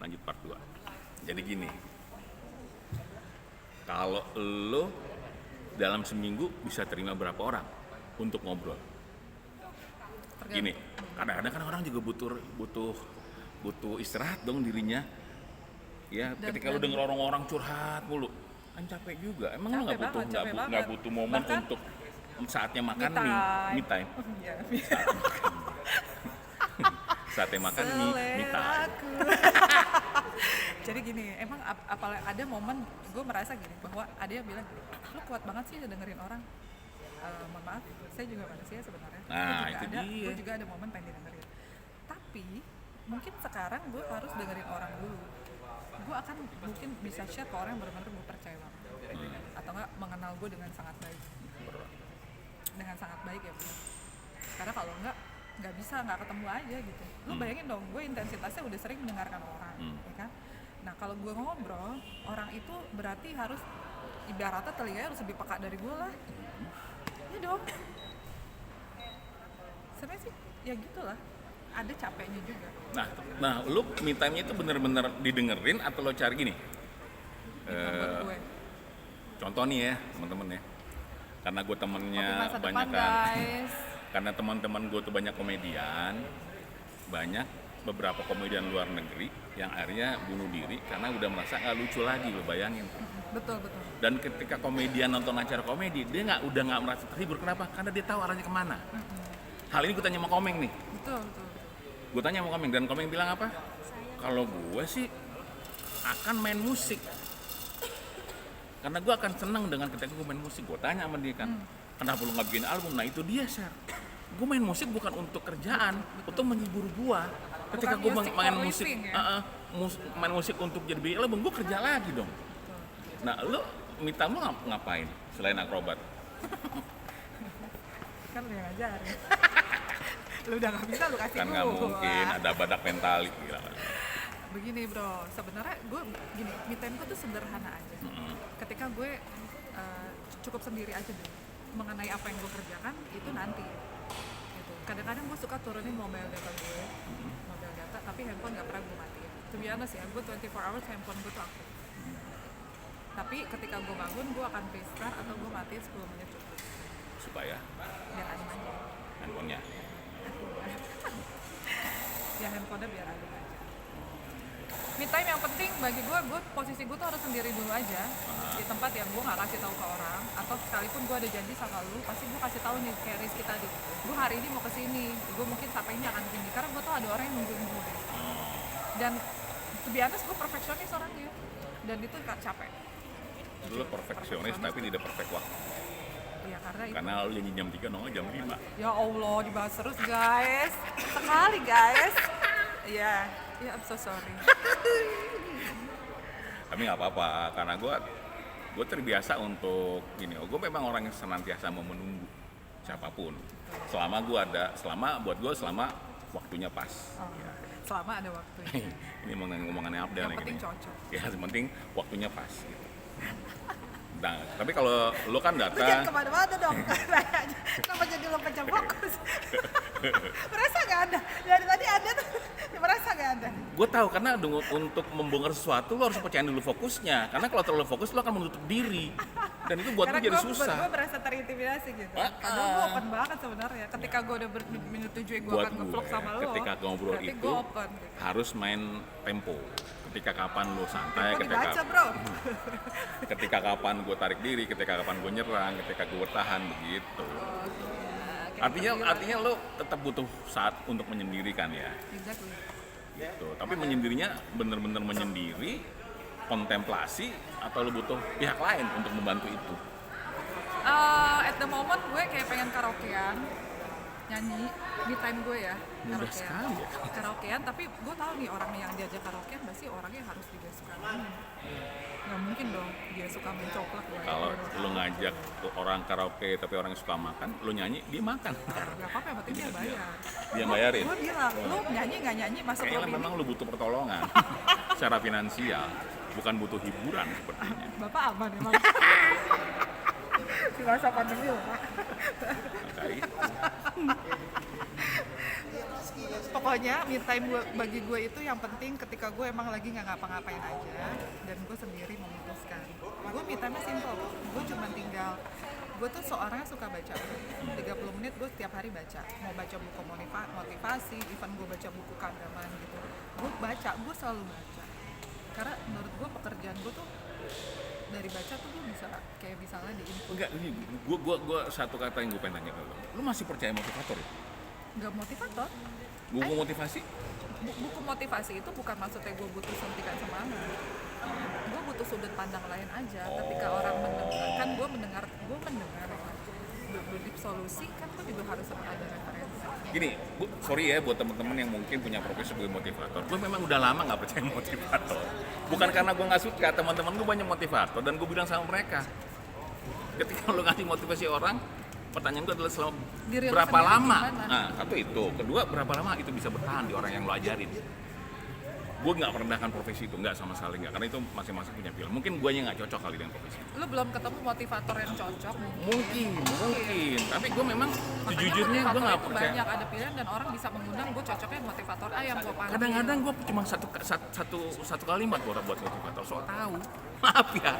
lanjut part 2. Jadi gini, kalau lo dalam seminggu bisa terima berapa orang untuk ngobrol? Gini, kadang-kadang kan orang juga butuh istirahat dong dirinya. Ya, ketika lo denger orang-orang curhat mulu, kan capek juga. Emang lo nggak butuh momen bahkan untuk saatnya makan me time. Saatnya makan me time. Jadi gini, emang apalagi ada momen gue merasa gini, bahwa ada yang bilang, lu kuat banget sih dengerin orang. Mohon maaf, saya juga manusia sebenarnya. Nah, itu dia. Gue juga ada momen pengen dengerin. Tapi mungkin sekarang gue harus dengerin orang dulu. Gue akan mungkin bisa share ke orang yang benar-benar gue percaya banget. Atau enggak mengenal gue dengan sangat baik. Dengan sangat baik ya benar. Karena kalau nggak bisa, nggak ketemu aja gitu. Lu bayangin dong, gue intensitasnya udah sering mendengarkan orang, ya kan? Nah kalau gue ngobrol, orang itu berarti harus ibaratnya telinganya harus lebih peka dari gue lah. Ya dong. Sebenarnya sih ya gitulah. Ada capeknya juga. Nah, lu me time-nya itu bener-bener didengerin atau lo cari gini? Contoh nih ya, teman-teman ya. Karena gue temennya banyak kan. Karena teman-teman gue tuh banyak komedian, banyak beberapa komedian luar negeri yang akhirnya bunuh diri karena udah merasa nggak lucu lagi, lo bayangin. Betul. Dan ketika komedian nonton acara komedi, dia udah nggak merasa terhibur. Kenapa? Karena dia tahu arahnya kemana. Hal ini gue tanya sama Komeng nih. Betul. Gue tanya sama Komeng, dan Komeng bilang apa? Kalau gue sih akan main musik. Karena gue akan seneng dengan ketika gue main musik. Gue tanya sama dia kan, kenapa lu nggak bikin album? Nah itu dia, Sir. Gue main musik bukan untuk kerjaan, untuk menghibur gue. Ketika gue main musik, ya? Main musik untuk jadi bikin album, gue kerja lagi dong. Nah, lu minta lu ngapain selain akrobat? Kan lu yang ngajarin. Lu udah nggak bisa, lu kasih kan nggak mungkin ada badak mentali gila. Begini bro, sebenarnya gue gini, me time gue tuh sederhana aja. Ketika gue cukup sendiri aja deh mengenai apa yang gue kerjakan itu nanti gitu. Kadang-kadang gue suka turunin mobile data gue, tapi handphone nggak pernah gue matiin. To be honest ya, gue 24 hours handphone gue tuh aktif. Tapi ketika gue bangun, gue akan restart atau gue matiin 10 menit cukup. Supaya? Biar adem aja. Handphonenya? Ya handphonenya biar adem aja. Me time yang penting bagi gue posisi gue tuh harus sendiri dulu aja. Di tempat yang gue gak kasih tahu ke orang. Atau sekalipun gue ada janji sama lu, pasti gue kasih tahu nih kayak Rizky tadi. Gue hari ini mau kesini, gue mungkin sampainya akan kesini. Karena gue tuh ada orang yang nungguin gue. Dan to be honest, gue perfeksionis orangnya. Dan itu capek. Lu perfeksionis tapi tidak perfect waktu. Iya, karena lu janji jam 3, nongol jam 5. Ya Allah, dibahas terus guys. Sekali guys. Iya, I'm so sorry. Tapi nggak apa-apa, karena gue terbiasa untuk gini. Gue memang orang yang senantiasa mau menunggu siapapun. Selama buat gue waktunya pas. Ya. Selama ada waktunya. Ini ngomongannya Abdel yang penting gini. Cocok. Ya, yang penting waktunya pas. Gitu. Nah, tapi kalau lo kan datang. Lu jangan kemana-mana dong. Kenapa jadi lo pecah fokus? Merasa nggak ada? Dari tadi ada tuh. Merasa nggak ada? Gue tahu, karena untuk membongkar sesuatu lo harus percayain dulu fokusnya. Karena kalau terlalu fokus lo akan menutup diri. Dan itu buat lo jadi susah. Gue merasa terintimidasi gitu. Padahal gue open banget sebenarnya. Ketika gue udah menyetujui gue akan nge-vlog sama lo. Ketika ngobrol itu open, gitu. Harus main tempo. Ketika kapan lo santai, ketika kapan gue tarik diri, ketika kapan gue nyerang, ketika gue bertahan, begitu. Artinya lo tetap butuh saat untuk menyendiri kan ya. Exactly. Gitu. Tapi menyendirinya bener-bener menyendiri, kontemplasi, atau lo butuh pihak lain untuk membantu itu? At the moment gue kayak pengen karaokean, nyanyi, me time gue ya, mudah sekali ya. Karaokean, tapi gue tahu nih orang yang diajak karaokean pasti orangnya harus juga suka nyanyi. Nggak mungkin dong dia suka mencoplak. Kalau lo ngajak orang karaoke tapi orang yang suka makan, lo nyanyi, dia makan. Nggak apa-apa, yang penting dia bayar. Dia bayarin? Gue bilang, lo nyanyi nggak nyanyi masuk klub ini. Memang lo butuh pertolongan secara finansial, bukan butuh hiburan sepertinya. Bapak aman emang. Di masa pandemi loh Pak. Pokoknya me time bagi gue itu yang penting ketika gue emang lagi nggak ngapa-ngapain aja dan gue sendiri memutuskan. Gue me time-nya simple, gue cuma tinggal, gue tuh seorang yang suka baca 30 menit gue setiap hari baca, mau baca buku motivasi, even gue baca buku keagamaan gitu, gue selalu baca karena menurut gue pekerjaan gue tuh dari baca tuh gue bisa kayak misalnya di input. Enggak, ini gue satu kata yang gue pengen tanya ke lu masih percaya motivator ya? Nggak motivator. Buku motivasi? Buku motivasi itu bukan maksudnya gue butuh suntikan semangat. Gue butuh sudut pandang lain aja. Ketika orang mendengar, kan gue mendengar berdip solusi, kan gue juga harus ada referensi. Gini, sorry ya buat teman-teman yang mungkin punya profesi sebagai motivator. Gue memang udah lama nggak percaya motivator. Bukan karena gue nggak suka, teman-teman gue banyak motivator dan gue bilang sama mereka, ketika lo ngasih motivasi orang, pertanyaan gue adalah selama Diri berapa lama? gimana? Nah, satu itu. Kedua, berapa lama itu bisa bertahan di orang yang lo ajarin? Gue nggak merendahkan profesi itu, nggak sama sekali nggak. Karena itu masing-masing punya pilihan. Mungkin gue nya nggak cocok kali dengan profesi itu. Lu belum ketemu motivator yang cocok Mungkin. Tapi gue memang Makanya sejujurnya gue motivator nggak itu percaya. banyak, ada pilihan dan orang bisa mengundang gue cocoknya motivator A yang gue panggil. Kadang-kadang gue cuma satu kalimat buat motivator, soal tahu. Maaf ya,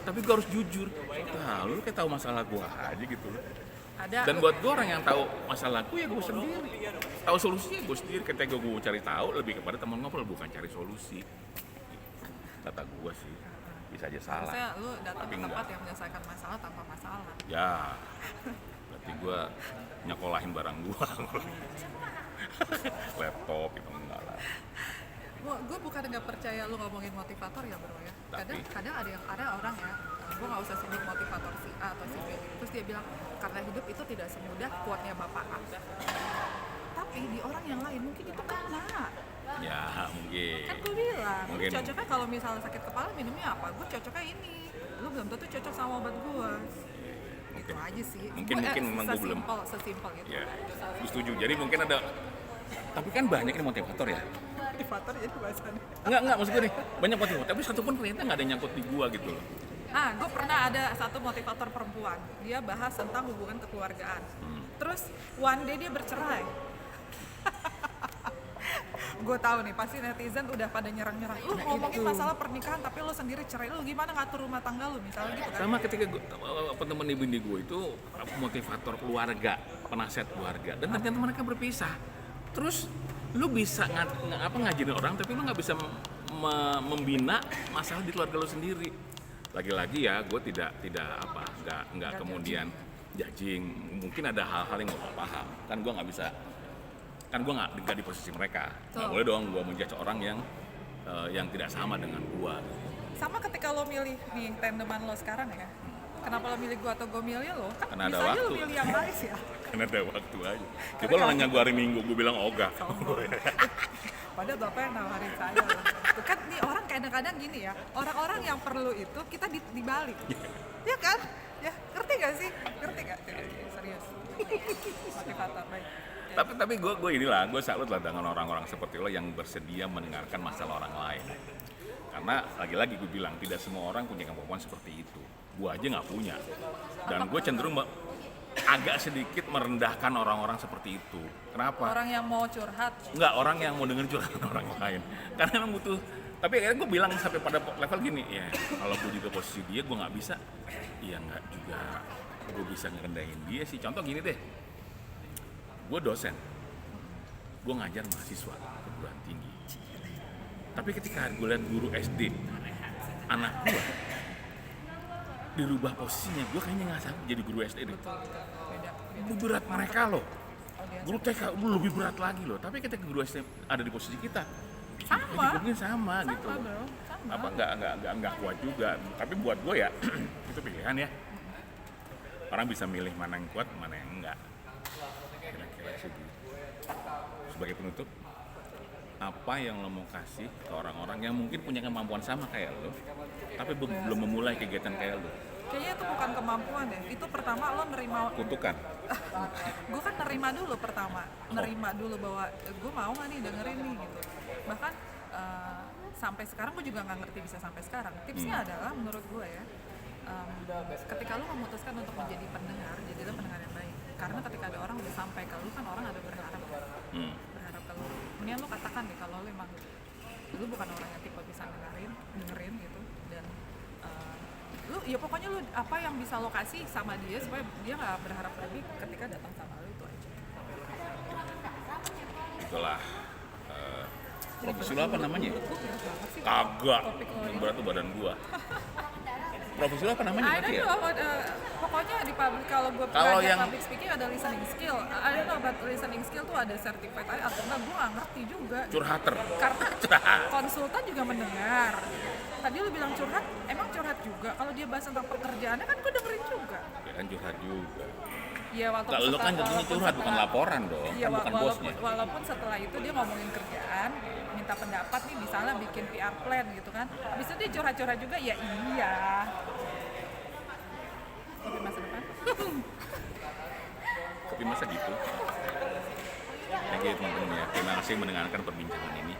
tapi gue harus jujur. Tahu, lu kayak tahu masalah gue aja gitu loh. Ada Dan buat gue orang yang tahu masalahku ya gue sendiri, tahu solusinya gue sendiri. Ketika gue cari tahu lebih kepada teman ngobrol, bukan cari solusi. Kata gue sih, bisa aja salah. Maksudnya lu datang Tapi ke tempat enggak. yang menyelesaikan masalah tanpa masalah. Ya, berarti gue nyekolahin barang gue. Laptop itu enggak lah. Gue bukan nggak percaya lu ngomongin motivator ya bro ya. Tapi- Kadang ada orang ya, gue nggak usah sebut motivator si A atau si B. Terus dia bilang karena hidup itu tidak semudah quote-nya Bapak A. Tapi di orang yang lain mungkin itu kena. Ya mungkin. Kan gue bilang, lu Mungkin. cocoknya kalau misalnya sakit kepala minumnya apa? Gue cocoknya ini. Lu belum tentu cocok sama obat gue. Gitu Mungkin. aja sih. Mungkin memang gue belum. Sesimpel gitu. Ya, gue setuju. Jadi mungkin ada. Tapi kan banyak ini motivator ya. Motivator jadi bahasannya. Enggak, maksud gue nih, banyak motivator, tapi satu pun ternyata nggak ada yang nyangkut di gua gitu loh. Gue pernah ada satu motivator perempuan. Dia bahas tentang hubungan kekeluargaan. Terus one day dia bercerai. Gue tahu nih, pasti netizen udah pada nyerang-nyerang. Lu ngomongin masalah pernikahan, tapi lu sendiri cerai. Lu gimana ngatur rumah tangga lu, misalnya gitu kan? Sama ketika teman di bini gue itu motivator keluarga, penasihat keluarga, dan ternyata mereka berpisah. Terus lu bisa ngajarin orang, tapi lu nggak bisa membina masalah di keluarga lu sendiri. Lagi-lagi ya, gue nggak kemudian judging. Mungkin ada hal-hal yang gue paham. Kan gue nggak bisa, kan gue nggak di posisi mereka. Nggak boleh dong gue menjudge orang yang tidak sama dengan gue. Sama ketika lo milih nih tandeman lo sekarang ya. Kenapa lo milih gue atau gue milih lo? Kan Karena ada bisa aja lo waktu. milih yang lain ya. Karena ada waktu aja. Coba lo nanya gue hari Minggu, gue bilang ogah. Padahal bapak yang nawarin saya loh. Tuh kan nih orang kadang-kadang gini ya, orang-orang yang perlu itu kita dibalik. Ya kan? Ya, ngerti gak sih? Ngerti gak? Serius. Motivator, baik. Tapi gue salut lah dengan orang-orang seperti lo yang bersedia mendengarkan masalah orang lain. Karena lagi-lagi gue bilang tidak semua orang punya kemampuan seperti itu. Gue aja nggak punya. Dan gue cenderung agak sedikit merendahkan orang-orang seperti itu. Kenapa? Orang yang mau curhat. Nggak, orang yang mau denger curhatan orang lain. Karena emang butuh. Tapi akhirnya gue bilang sampai pada level gini, ya kalau gue juga posisi dia, gue nggak bisa. Iya nggak juga. Gue bisa ngerendahin dia sih. Contoh gini deh. Gue dosen, gue ngajar mahasiswa perguruan tinggi. Tapi ketika gue lihat guru SD, anak gue dirubah posisinya, gue kayaknya nggak sanggup jadi guru SD deh. Beda. Lebih berat mereka loh. Audiens. Guru TK lebih berat lagi loh. Tapi ketika guru SD ada di posisi kita, Sama. mungkin sama gitu. Sama bro, sama. Apa nggak kuat juga. Tapi buat gue ya itu pilihan ya. Orang bisa milih mana yang kuat, mana yang enggak. Kira-kira segitu. Sebagai penutup, apa yang lo mau kasih ke orang-orang yang mungkin punya kemampuan sama kayak lo, tapi belum memulai kegiatan kayak lo? Kayaknya itu bukan kemampuan deh. Itu pertama lo nerima. Kutukan. Gue kan nerima dulu pertama. Nerima dulu bahwa gue mau nggak nih dengerin nih gitu. Bahkan sampai sekarang gue juga nggak ngerti bisa sampai sekarang. Tipsnya adalah menurut gue ya, ketika lo memutuskan untuk menjadi pendengar, jadilah pendengar yang baik. Karena ketika ada orang udah sampai ke lo kan orang ada berharap kan? Berharap ke lu, mendingan lu katakan deh kalau lu emang lu bukan orang yang tipe bisa dengerin gitu, dan lu ya pokoknya lu apa yang bisa lo kasih sama dia supaya dia nggak berharap lebih ketika datang sama lu, itu aja. Itulah profesi lo apa namanya? Gue berat banget sih. Kagak, Topik lo yang ini. berat tuh badan gua. Profesi lo apa namanya I berarti don't ya? know, pokoknya di public, kalau gue Kalau belajar yang- public speaking ada listening skill. I don't know about listening skill tuh ada certified atau enggak, gue nggak ngerti juga. Curhater. Karena konsultan juga mendengar. Tadi lu bilang curhat, emang curhat juga. Kalau dia bahas tentang pekerjaannya kan gue dengerin juga. Ya kan curhat juga. Iya, walaupun Kalau lo kan jadinya walaupun curhat bukan setelah- laporan dong, Iya, kan bukan bosnya. walaupun setelah itu dia ngomongin kerjaan, minta pendapat nih, misalnya bikin PR plan gitu kan. Habis itu dia curhat-curhat juga, ya iya. Tapi masa depan? Tapi masa gitu? Thank you teman-teman ya. Terima kasih mendengarkan perbincangan ini.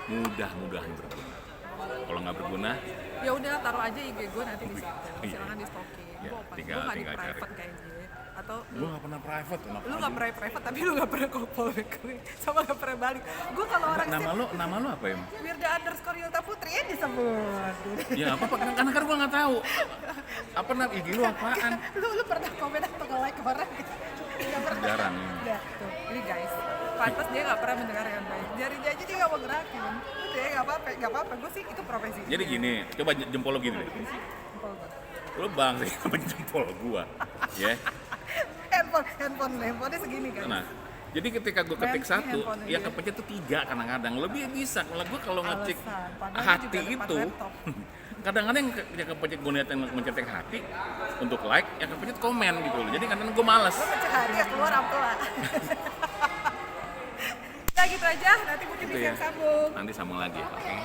Mudah-mudahan berguna. Kalau nggak berguna, Ya udah, taruh aja IG gue nanti di situ. Iya. Silakan di stalking. Ya, Gue tinggal nggak di cari. private kayak gue. Atau gue nggak pernah private. lu nggak pernah private tapi lu nggak pernah kopol bakery sama nggak pernah balik. Gue kalau orang Nama lo apa ya? Wirda_Yulta Putri ya disebut. Ya apa? Karena kan gue nggak tahu. Apa nama IG lo apaan? lu pernah komen atau nge-like orang gitu? Nggak pernah. Jarang. Ya, tuh. Ini guys, pantas dia nggak pernah mendengar yang baik. Jari-jari aja dia nggak mau gerakin. Udah nggak apa-apa. Gue sih itu profesi. Jadi gini, coba jempol lo gini deh. Jempol gua. Lo bang sih sama jempol gua, ya. handphone segini kan. Nah, jadi ketika gue ketik Main satu, handphone ya aja. kepencet tuh 3 kadang-kadang. Lebih bisa. Kalau gue kalau ngecek Alasan, padahal hati juga depan itu, laptop. kadang-kadang yang kepencet gue lihat yang mencetek hati untuk like, yang kepencet komen gitu loh. Jadi kadang gue malas. Gue pecah hati ya keluar ampela. Nah gitu aja, nanti mungkin Gitu bisa ya. sambung. Nanti sambung lagi, oke?